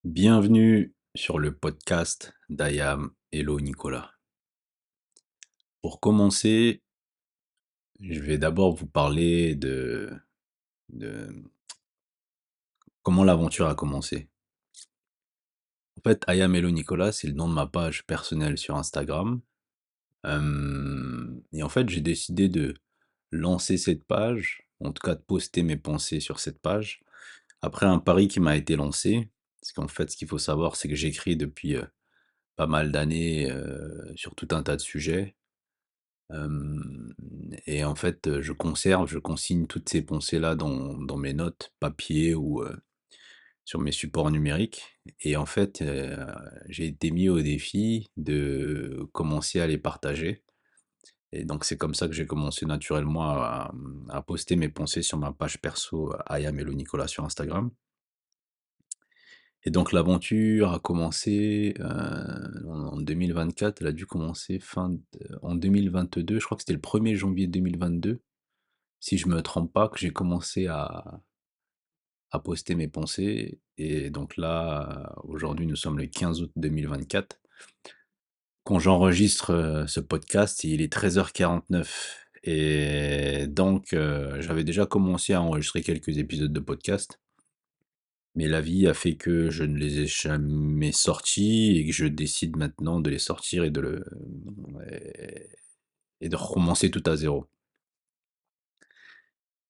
Bienvenue sur le podcast d'Ayam Hello Nicolas. Pour commencer, je vais d'abord vous parler de comment l'aventure a commencé. En fait, Ayam Hello Nicolas, c'est le nom de ma page personnelle sur Instagram. Et en fait, j'ai décidé de lancer cette page, en tout cas de poster mes pensées sur cette page, après un pari qui m'a été lancé. Parce qu'en fait, ce qu'il faut savoir, c'est que j'écris depuis pas mal d'années sur tout un tas de sujets. Hem et en fait, je consigne toutes ces pensées-là dans mes notes papier ou, sur mes supports numériques et en fait, j'ai été mis au défi de commencer à les partager et donc c'est comme ça que j'ai commencé naturellement à poster mes pensées sur ma page perso Ayamelo Nicolas sur Instagram et donc l'aventure a commencé, en 2024. Elle a dû commencer en 2022, je crois que c'était le 1er janvier 2022. Si je me trompe pas, que j'ai commencé à poster mes pensées et donc là, aujourd'hui, nous sommes le 15 août 2024. Quand j'enregistre, ce podcast, il est 13h49 et donc j'avais déjà commencé à enregistrer quelques épisodes de podcast, mais la vie a fait que je ne les ai jamais sortis et que je décide maintenant de les sortir et de recommencer tout à zéro.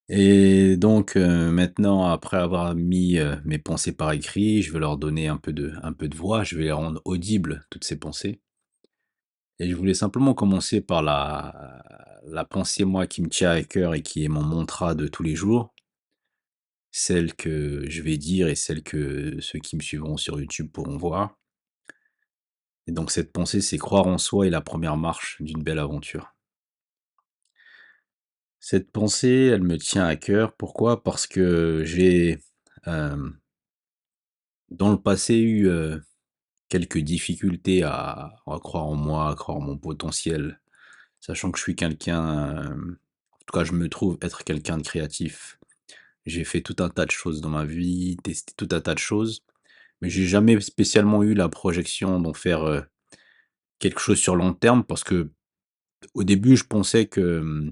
Et donc, maintenant après avoir mis, mes pensées par écrit, je vais leur donner un peu de voix, je vais les rendre audibles, toutes ces pensées. Et je voulais simplement commencer par la pensée, moi, qui me tient à cœur et qui est mon mantra de tous les jours, celle que je vais dire et celle que ceux qui me suivront sur YouTube pourront voir. Et donc cette pensée, c'est: croire en soi est la première marche d'une belle aventure. Cette pensée, elle me tient à cœur. Pourquoi? Parce que j'ai, hem, dans le passé eu, quelques difficultés à croire en moi, à croire en mon potentiel, sachant que je suis quelqu'un, en tout cas je me trouve être quelqu'un de créatif. J'ai fait tout un tas de choses dans ma vie, testé tout un tas de choses, mais j'ai jamais spécialement eu la projection d'en faire, quelque chose sur long terme parce que au début je pensais hem,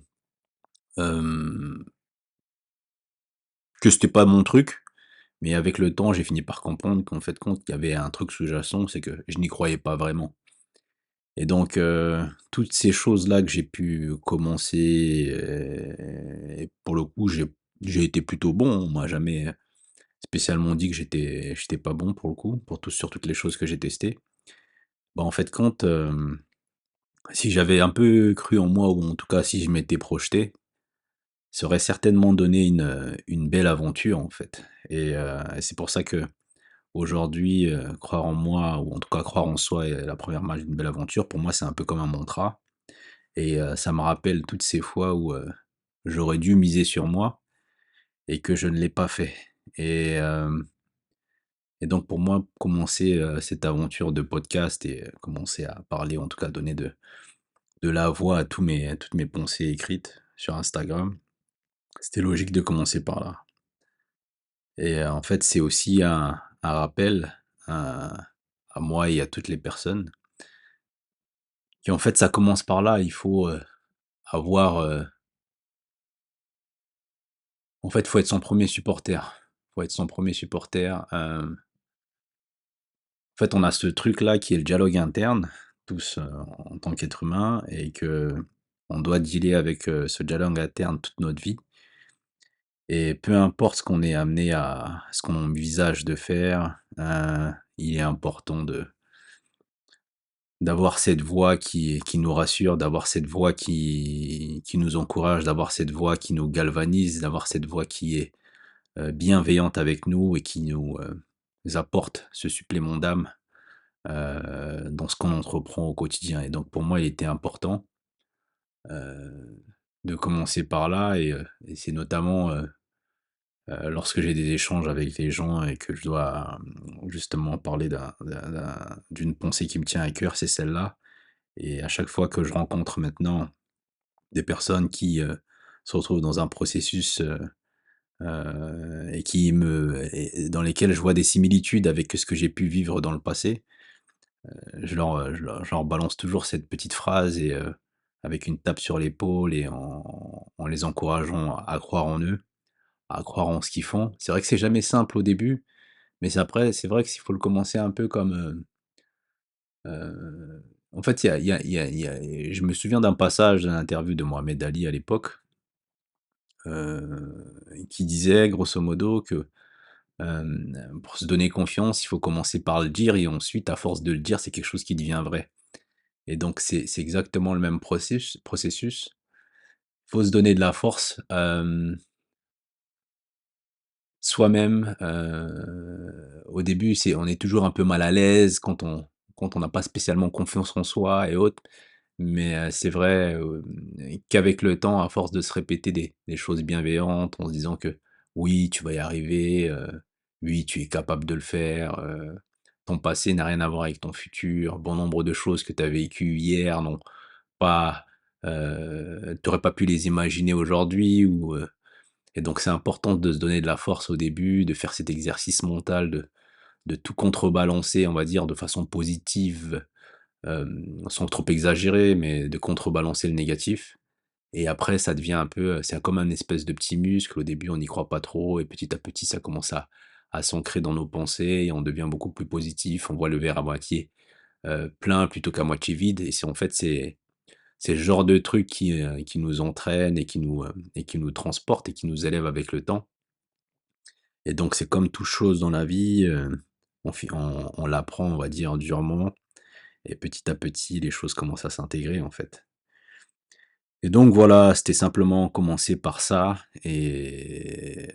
que c'était pas mon truc, mais avec le temps j'ai fini par comprendre qu'en fait compte, il y avait un truc sous-jacent, c'est que je n'y croyais pas vraiment. Et donc, toutes ces choses-là que j'ai pu commencer et pour le coup, j'ai été plutôt bon. On m'a jamais spécialement dit que j'étais pas bon pour le coup, sur toutes les choses que j'ai testées. Bah, en fait compte, si j'avais un peu cru en moi ou en tout cas si je m'étais projeté, ça aurait certainement donné une belle aventure en fait et c'est pour ça qu'aujourd'hui, croire en moi ou en tout cas croire en soi est la première marche d'une belle aventure. Pour moi, c'est un peu comme un mantra. Et ça me rappelle toutes ces fois où, j'aurais dû miser sur moi et que je ne l'ai pas fait et donc pour moi, commencer, cette aventure de podcast et commencer à parler, en tout cas donner de la voix à toutes mes pensées écrites sur Instagram, c'était logique de commencer par là et en fait, c'est aussi un rappel à moi et à toutes les personnes qu'en fait, ça commence par là. Il faut, avoir, en fait, faut être son premier supporter. Faut être son premier supporter, en fait, on a ce truc-là qui est le dialogue interne, tous, en tant qu'être humain et qu'on doit dealer avec, ce dialogue interne toute notre vie et peu importe ce qu'on envisage de faire, il est important de d'avoir cette voix qui nous rassure, d'avoir cette voix qui nous encourage, d'avoir cette voix qui nous galvanise, d'avoir cette voix qui est bienveillante avec nous et qui nous apporte ce supplément d'âme, dans ce qu'on entreprend au quotidien et donc pour moi, il était important, heu, de commencer par là et c'est notamment, lorsque j'ai des échanges avec les gens et que je dois, justement parler d'une pensée qui me tient à cœur, c'est celle-là et à chaque fois que je rencontre maintenant des personnes qui, se retrouvent dans un processus, et dans lesquels je vois des similitudes avec ce que j'ai pu vivre dans le passé. Je leur balance toujours cette petite phrase avec une tape sur l'épaule et en les encourageant à croire en eux, à croire en ce qu'ils font. C'est vrai que c'est jamais simple au début, mais c'est vrai qu'il faut le commencer un peu comme, en fait, je me souviens d'un passage d'une interview de Mohamed Ali à l'époque, qui disait grosso modo que, pour se donner confiance, il faut commencer par le dire et ensuite à force de le dire, c'est quelque chose qui devient vrai. Et donc c'est exactement le même processus. Faut se donner de la force, soi-même, au début, on est toujours un peu mal à l'aise quand on n'a pas spécialement confiance en soi et autres. Mais, c'est vrai, qu'avec le temps, à force de se répéter des choses bienveillantes en se disant que: «Oui, tu vas y arriver, oui, tu es capable de le faire, ton passé n'a rien à voir avec ton futur. Bon nombre de choses que tu as vécues hier n'ont pas, tu pas pu les imaginer aujourd'hui et donc c'est important de se donner de la force au début, de faire cet exercice mental de tout contrebalancer, on va dire, de façon positive, sans trop exagérer, mais de contrebalancer le négatif et après ça devient un peu, c'est comme un espèce de petit muscle. Au début, on n'y croit pas trop et petit à petit, ça commence à s'ancrer dans nos pensées et on devient beaucoup plus positif. On voit le verre à moitié, plein plutôt qu'à moitié vide et c'est le genre de truc qui nous entraîne et qui nous transporte et qui nous élève avec le temps. Et donc c'est comme toute chose dans la vie, on l'apprend, on va dire, durement et petit à petit, les choses commencent à s'intégrer, en fait. Et donc voilà, c'était simplement commencer par ça et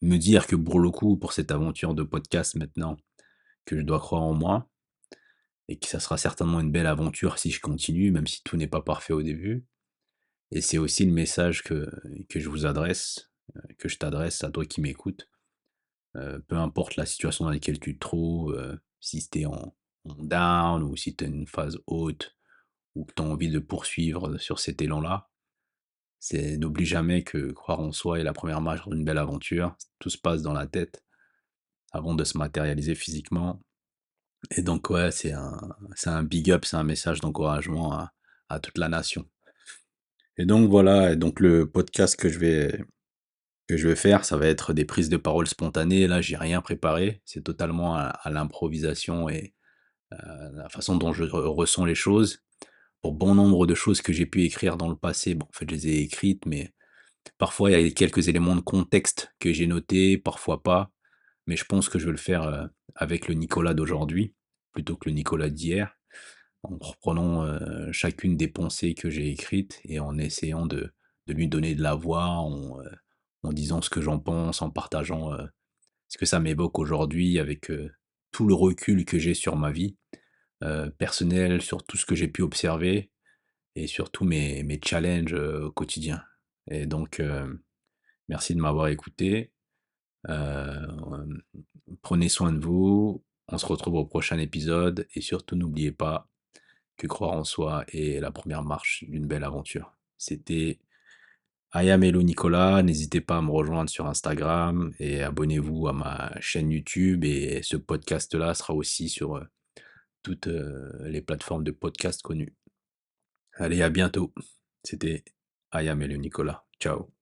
me dire que pour le coup, pour cette aventure de podcast maintenant, que je dois croire en moi et que ça sera certainement une belle aventure si je continue, même si tout n'est pas parfait au début. Et c'est aussi le message que je vous adresse, que je t'adresse à toi qui m'écoutes. Peu importe la situation dans laquelle tu te trouves, si tu es en down ou si tu as une phase haute ou que tu as envie de poursuivre sur cet élan-là, n'oublie jamais que croire en soi est la première marche d'une belle aventure. Tout se passe dans la tête avant de se matérialiser physiquement. Et donc ouais, c'est un big up, c'est un message d'encouragement à toute la nation. Et donc voilà, et donc le podcast que je vais faire, ça va être des prises de parole spontanées. Là, j'ai rien préparé. C'est totalement à l'improvisation et la façon dont je ressens les choses. Pour bon nombre de choses que j'ai pu écrire dans le passé, bon, en fait, je les ai écrites, mais parfois, il y a quelques éléments de contexte que j'ai notés, parfois pas. Mais je pense que je vais le faire avec le Nicolas d'aujourd'hui, plutôt que le Nicolas d'hier, en reprenant chacune des pensées que j'ai écrites et en essayant de lui donner de la voix, en disant ce que j'en pense, en partageant ce que ça m'évoque aujourd'hui avec tout le recul que j'ai sur ma vie personnelle, sur tout ce que j'ai pu observer et sur tous mes challenges au quotidien. Et donc, merci de m'avoir écouté. Hem, Prenez soin de vous. On se retrouve au prochain épisode et surtout n'oubliez pas que croire en soi est la première marche d'une belle aventure. C'était Ayamelo Nicolas. N'hésitez pas à me rejoindre sur Instagram et abonnez-vous à ma chaîne YouTube et ce podcast-là sera aussi sur, toutes, les plateformes de podcast connues. Allez, à bientôt. C'était Ayamelo Nicolas. Ciao.